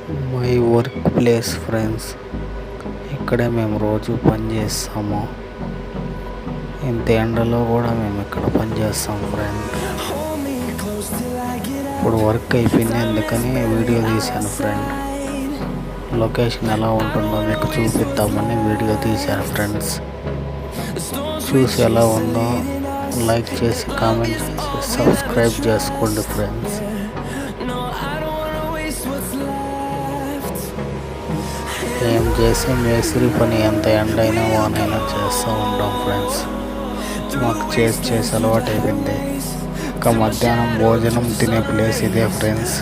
My work place friends. ఇక్కడే మేము రోజు పని చేస్తాము. ఇంత ఎండలో కూడా మేము ఇక్కడ పని చేస్తాం ఫ్రెండ్. ఇప్పుడు వర్క్ అయిపోయింది, అందుకని వీడియో తీశాను ఫ్రెండ్. లొకేషన్ ఎలా ఉంటుందో మీకు చూపిద్దామని వీడియో తీశాను ఫ్రెండ్స్. చూసి ఎలా ఉందో లైక్ చేసి కామెంట్ చేసి సబ్స్క్రైబ్ చేసుకోండి ఫ్రెండ్స్. ఏం చేసే మేస్త్రి పని ఎంత ఎండైనా వానైనా చేస్తూ ఉంటాం ఫ్రెండ్స్. మాకు చేసి అలవాటు అయిపోయింది. ఇంకా మధ్యాహ్నం భోజనం తినే ప్లేస్ ఇదే ఫ్రెండ్స్.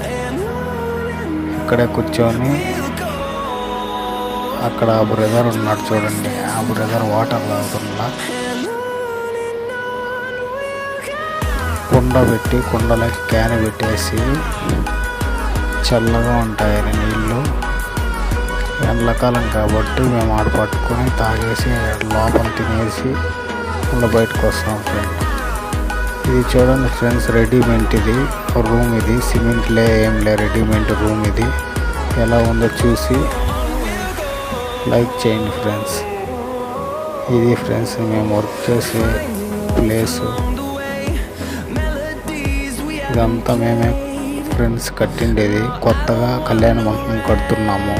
ఇక్కడే కూర్చొని అక్కడ ఆ బ్రదర్ ఉన్నాడు చూడండి, ఆ బ్రదర్ వాటర్ తాగుతున్నా. కుండ పెట్టి కుండలకి క్యాన్ పెట్టేసి చల్లగా ఉంటాయని నీళ్ళు. ఎండాకాలం కాబట్టి మేము ఆడ పట్టుకొని తాగేసి లోపల తినేసి మళ్ళీ బయటకు వస్తాం ఫ్రెండ్. ఇది చూడండి ఫ్రెండ్స్, రెడీమేడ్ ఇది రూమ్. ఇది సిమెంట్లే ఏం లే, రెడీమేడ్ రూమ్. ఇది ఎలా ఉందో చూసి లైక్ చేయండి ఫ్రెండ్స్. ఇది ఫ్రెండ్స్ మేము వర్క్ చేసే ప్లేసు. ఇదంతా మేమే ఫ్రెండ్స్ కట్టిండేది. కొత్తగా కళ్యాణ మండపం కడుతున్నాము.